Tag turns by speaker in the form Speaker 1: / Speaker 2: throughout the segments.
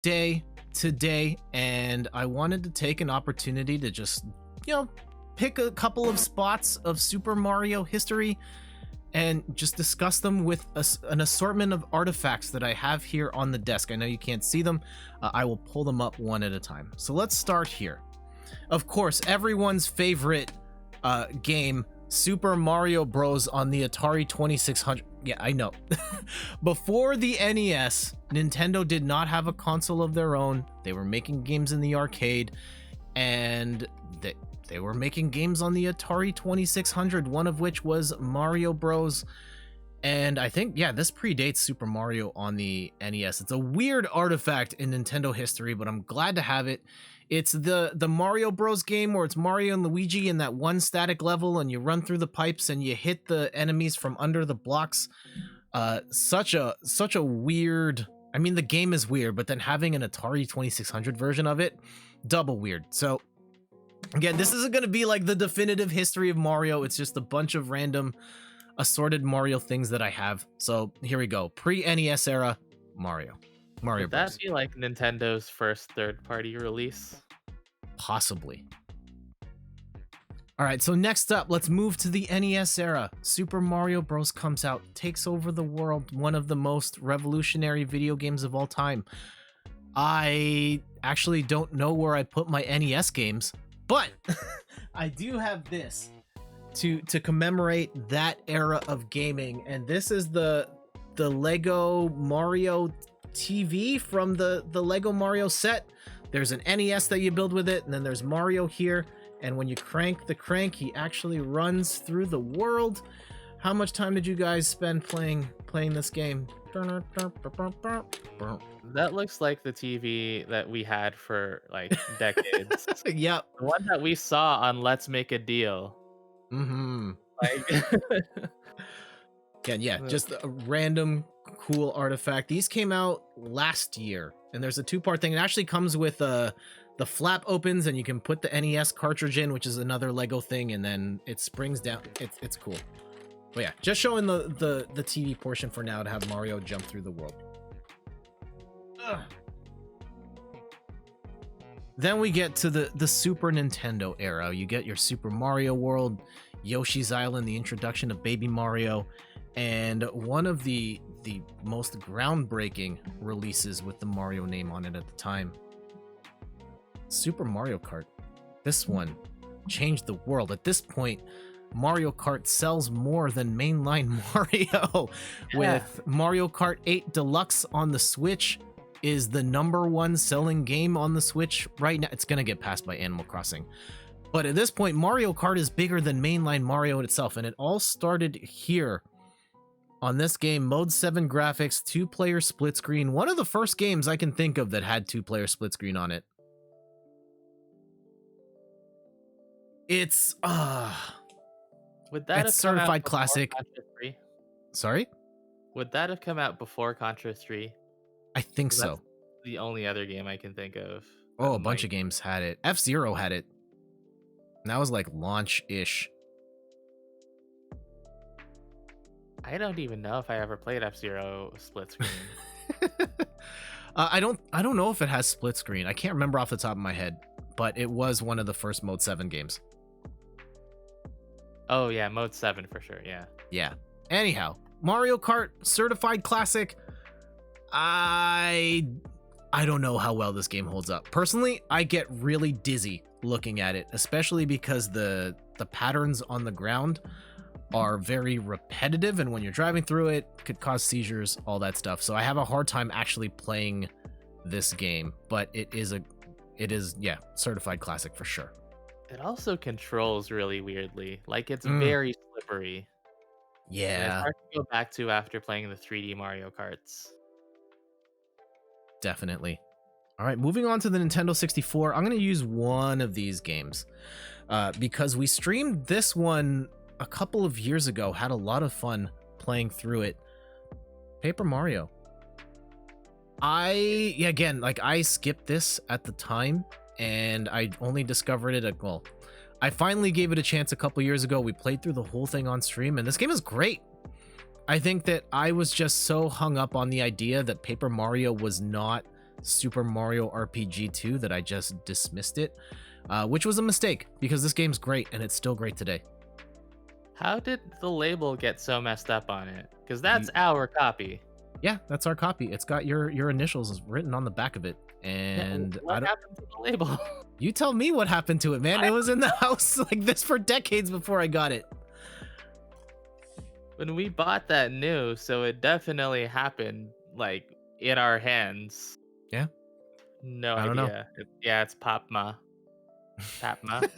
Speaker 1: day today, and I wanted to take an opportunity to just, pick a couple of spots of Super Mario history and just discuss them with an assortment of artifacts that I have here on the desk. I know you can't see them. I will pull them up one at a time. So let's start here. Of course, everyone's favorite game, Super Mario Bros. On the Atari 2600. Yeah, I know. Before the NES, Nintendo did not have a console of their own. They were making games in the arcade, and they were making games on the Atari 2600, one of which was Mario Bros. And I think, this predates Super Mario on the NES. It's a weird artifact in Nintendo history, but I'm glad to have it. It's the Mario Bros. Game where it's Mario and Luigi in that one static level, and you run through the pipes and you hit the enemies from under the blocks. Such a weird. I mean, the game is weird, but then having an Atari 2600 version of it, double weird. So again, this isn't going to be like the definitive history of Mario. It's just a bunch of random assorted Mario things that I have. So here we go. Pre-NES era Mario
Speaker 2: Would
Speaker 1: Bros.
Speaker 2: that be like Nintendo's first third-party release?
Speaker 1: Possibly. All right, so next up, let's move to the NES era. Super Mario Bros. Comes out, takes over the world, one of the most revolutionary video games of all time. I actually don't know where I put my NES games, but I do have this to commemorate that era of gaming, and this is the Lego Mario TV from the Lego Mario set. There's an NES that you build with it, and then there's Mario here, and when you crank the crank, he actually runs through the world. How much time did you guys spend playing this game?
Speaker 2: That looks like the TV that we had for like decades.
Speaker 1: Yep.
Speaker 2: The one that we saw on Let's Make a Deal.
Speaker 1: Mm-hmm.
Speaker 2: Like
Speaker 1: Yeah, just a random cool artifact. These came out last year, and there's a two-part thing. It actually comes with the flap opens, and you can put the NES cartridge in, which is another Lego thing, and then it springs down. It's cool. But yeah, just showing the TV portion for now to have Mario jump through the world. Ugh. Then we get to the Super Nintendo era. You get your Super Mario World, Yoshi's Island, the introduction of Baby Mario, and one of the most groundbreaking releases with the Mario name on it at the time, Super Mario Kart. This one changed the world. At this point, Mario Kart sells more than mainline Mario. With Mario Kart 8 Deluxe on the Switch is the #1 selling game on the Switch right now. It's gonna get passed by Animal Crossing. But at this point, Mario Kart is bigger than mainline Mario itself, and it all started here on this game. Mode 7 graphics, 2-player split screen. One of the first games I can think of that had 2-player split screen on it. It's
Speaker 2: would that
Speaker 1: it's
Speaker 2: have come out
Speaker 1: certified
Speaker 2: before
Speaker 1: classic.
Speaker 2: Contra 3?
Speaker 1: Sorry?
Speaker 2: Would that have come out before Contra 3?
Speaker 1: I think
Speaker 2: 'Cause
Speaker 1: so.
Speaker 2: that's the only other game I can think of.
Speaker 1: Oh, a bunch of games had it. F-Zero had it. And that was like launch-ish.
Speaker 2: I don't even know if I ever played F-Zero split screen.
Speaker 1: I don't know if it has split screen. I can't remember off the top of my head, but it was one of the first Mode 7 games.
Speaker 2: Oh yeah, Mode 7 for sure, yeah.
Speaker 1: Yeah. Anyhow, Mario Kart certified classic. I don't know how well this game holds up. Personally, I get really dizzy looking at it, especially because the patterns on the ground are very repetitive, and when you're driving through it, could cause seizures, all that stuff. So I have a hard time actually playing this game, but it is certified classic for sure.
Speaker 2: It also controls really weirdly. Like it's very slippery. And it's
Speaker 1: Yeah,
Speaker 2: hard to go back to after playing the 3D Mario Karts.
Speaker 1: definitely. All right, moving on to the Nintendo 64. I'm going to use one of these games because we streamed this one a couple of years ago, had a lot of fun playing through it. Paper Mario. I skipped this at the time, and I only discovered it I finally gave it a chance a couple years ago. We played through the whole thing on stream, and this game is great. I think that I was just so hung up on the idea that Paper Mario was not Super Mario RPG 2 that I just dismissed it, which was a mistake because this game's great and it's still great today.
Speaker 2: How did the label get so messed up on it? Because that's our copy.
Speaker 1: Yeah, that's our copy. It's got your initials written on the back of it. And
Speaker 2: what happened to the label?
Speaker 1: You tell me what happened to it, man. It was in the house like this for decades before I got it.
Speaker 2: When we bought that new, so it definitely happened like in our hands.
Speaker 1: Yeah.
Speaker 2: No
Speaker 1: I
Speaker 2: idea.
Speaker 1: don't know.
Speaker 2: It's Papma. Papma.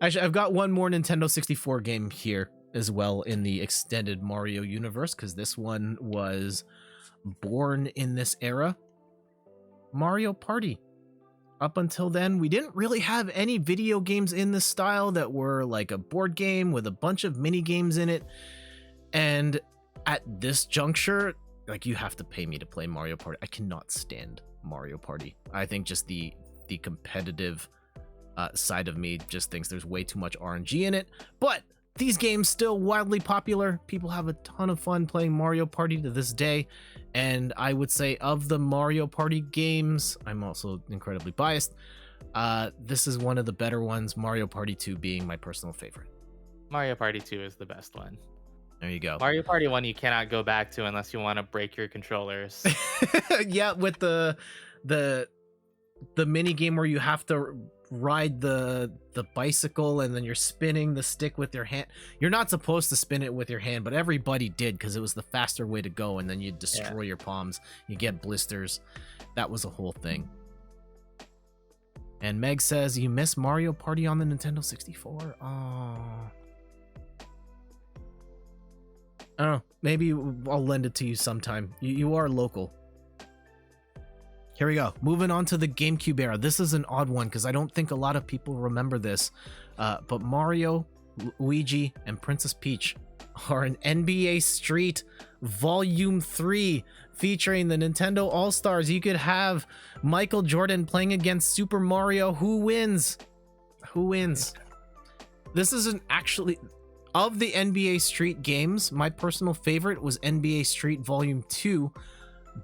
Speaker 1: Actually, I've got one more Nintendo 64 game here as well in the extended Mario universe, because this one was born in this era. Mario Party. Up until then, we didn't really have any video games in this style that were like a board game with a bunch of mini games in it. And at this juncture, like, you have to pay me to play Mario Party. I cannot stand Mario Party. I think just the competitive side of me just thinks there's way too much RNG in it. But these games still wildly popular. People have a ton of fun playing Mario Party to this day. And I would say of the Mario Party games, I'm also incredibly biased. This is one of the better ones, Mario Party 2 being my personal favorite.
Speaker 2: Mario Party 2 is the best one.
Speaker 1: There you go.
Speaker 2: Mario Party 1 you cannot go back to unless you want to break your controllers.
Speaker 1: Yeah, with the mini game where you have to ride the bicycle and then you're spinning the stick with your hand. You're not supposed to spin it with your hand, but everybody did because it was the faster way to go, and then you destroy your palms, you get blisters. That was a whole thing. And Meg says you miss Mario Party on the Nintendo 64. Oh, I don't know, maybe I'll lend it to you sometime. You are local. Here we go. Moving on to the GameCube era. This is an odd one because I don't think a lot of people remember this. But Mario, Luigi, and Princess Peach are an NBA Street Volume 3 featuring the Nintendo All-Stars. You could have Michael Jordan playing against Super Mario. Who wins? Who wins? This isn't actually... Of the NBA Street games, my personal favorite was NBA Street Volume 2.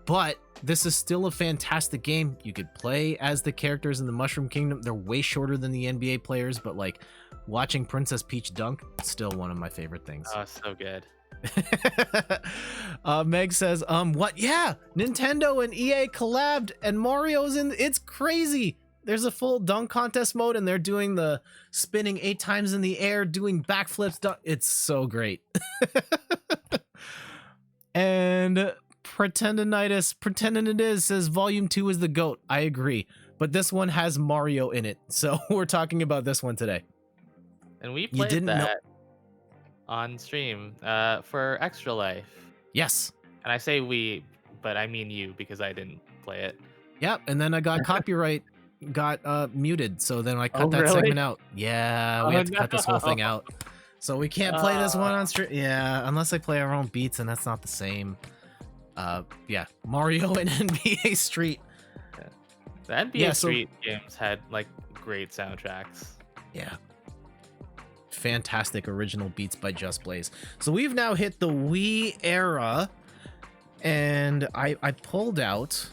Speaker 1: But this is still a fantastic game. You could play as the characters in the Mushroom Kingdom. They're way shorter than the NBA players, but like watching Princess Peach dunk, still one of my favorite things.
Speaker 2: Oh, so good.
Speaker 1: Meg says, what? Yeah, Nintendo and EA collabed and Mario's in. It's crazy. There's a full dunk contest mode and they're doing the spinning 8 times in the air, doing backflips. It's so great. And Pretending It Is says Volume 2 is the GOAT. I agree. But this one has Mario in it. So we're talking about this one today.
Speaker 2: And we played that on stream for Extra Life.
Speaker 1: Yes.
Speaker 2: And I say we, but I mean you because I didn't play it.
Speaker 1: Yep. And then I got copyright got muted. So then I cut that segment out. Yeah. We had to cut this whole thing out. So we can't play this one on stream. Yeah. Unless I play our own beats, and that's not the same. Yeah, Mario and NBA Street.
Speaker 2: Yeah. The NBA Street games had like great soundtracks.
Speaker 1: Yeah, fantastic original beats by Just Blaze. So we've now hit the Wii era, and I pulled out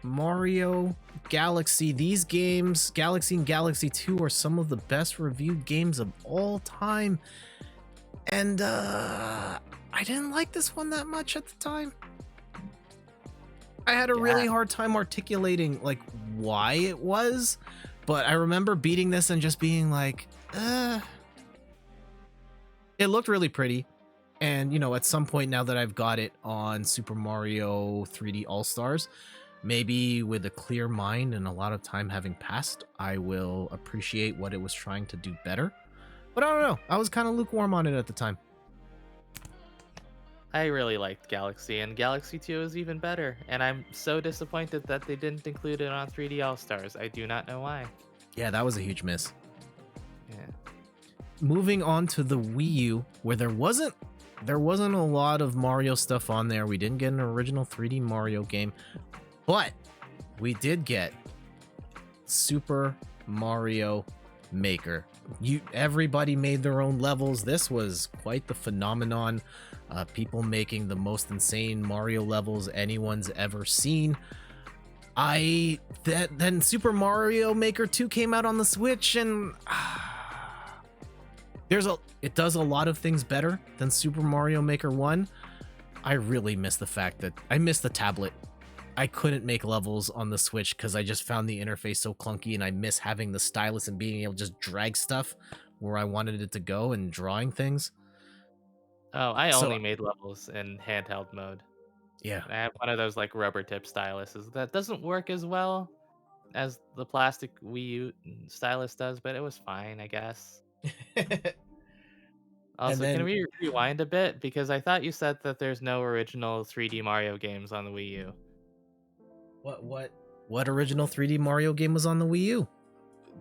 Speaker 1: Mario Galaxy. These games, Galaxy and Galaxy 2, are some of the best reviewed games of all time, and I didn't like this one that much at the time. I had a really hard time articulating like why it was, but I remember beating this and just being like, it looked really pretty. And, you know, at some point now that I've got it on Super Mario 3D All-Stars, maybe with a clear mind and a lot of time having passed, I will appreciate what it was trying to do better. But I don't know. I was kind of lukewarm on it at the time.
Speaker 2: I really liked Galaxy, and Galaxy 2 is even better. And I'm so disappointed that they didn't include it on 3D All-Stars. I do not know why.
Speaker 1: Yeah, that was a huge miss.
Speaker 2: Yeah.
Speaker 1: Moving on to the Wii U, where there wasn't a lot of Mario stuff on there. We didn't get an original 3D Mario game, but we did get Super Mario Maker. Everybody made their own levels. This was quite the phenomenon. people making the most insane Mario levels anyone's ever seen. Then Super Mario Maker 2 came out on the Switch, and it does a lot of things better than Super Mario Maker 1. I really miss the fact that I miss the tablet. I couldn't make levels on the Switch because I just found the interface so clunky, and I miss having the stylus and being able to just drag stuff where I wanted it to go and drawing things.
Speaker 2: Oh, I
Speaker 1: So
Speaker 2: only made levels in handheld mode.
Speaker 1: yeah.
Speaker 2: I have one of those like rubber tip styluses that doesn't work as well as the plastic Wii U stylus does, but it was fine, I guess.
Speaker 1: And
Speaker 2: Also, can
Speaker 1: then
Speaker 2: we rewind a bit? Because I thought you said that there's no original 3D Mario games on the Wii U.
Speaker 1: what original 3D Mario game was on the Wii U?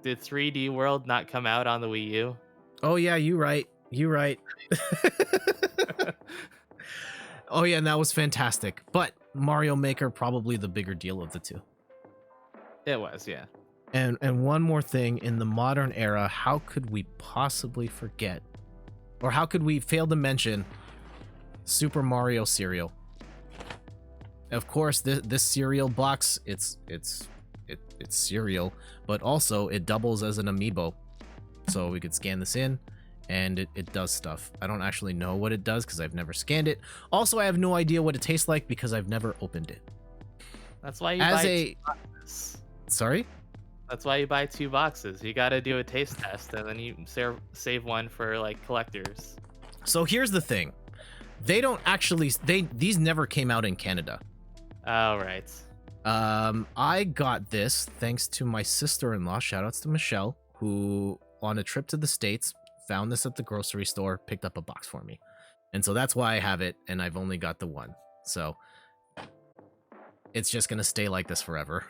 Speaker 2: Did 3D World not come out on the Wii U?
Speaker 1: Oh yeah, you right. You right. Oh yeah, and that was fantastic. But Mario Maker probably the bigger deal of the two.
Speaker 2: It was, yeah.
Speaker 1: And one more thing, in the modern era, how could we possibly forget, or how could we fail to mention Super Mario cereal? Of course, this cereal box, it's cereal, but also it doubles as an amiibo. So we could scan this in, and it does stuff. I don't actually know what it does because I've never scanned it. Also, I have no idea what it tastes like because I've never opened it.
Speaker 2: That's why you
Speaker 1: As
Speaker 2: buy
Speaker 1: a
Speaker 2: two boxes.
Speaker 1: sorry.
Speaker 2: That's why you buy 2 boxes. You got to do a taste test, and then you save one for like collectors.
Speaker 1: So here's the thing. They don't actually these never came out in Canada.
Speaker 2: Oh, right.
Speaker 1: I got this thanks to my sister-in-law, shoutouts to Michelle, who on a trip to the States found this at the grocery store, picked up a box for me. And so that's why I have it, and I've only got the one. So it's just gonna stay like this forever.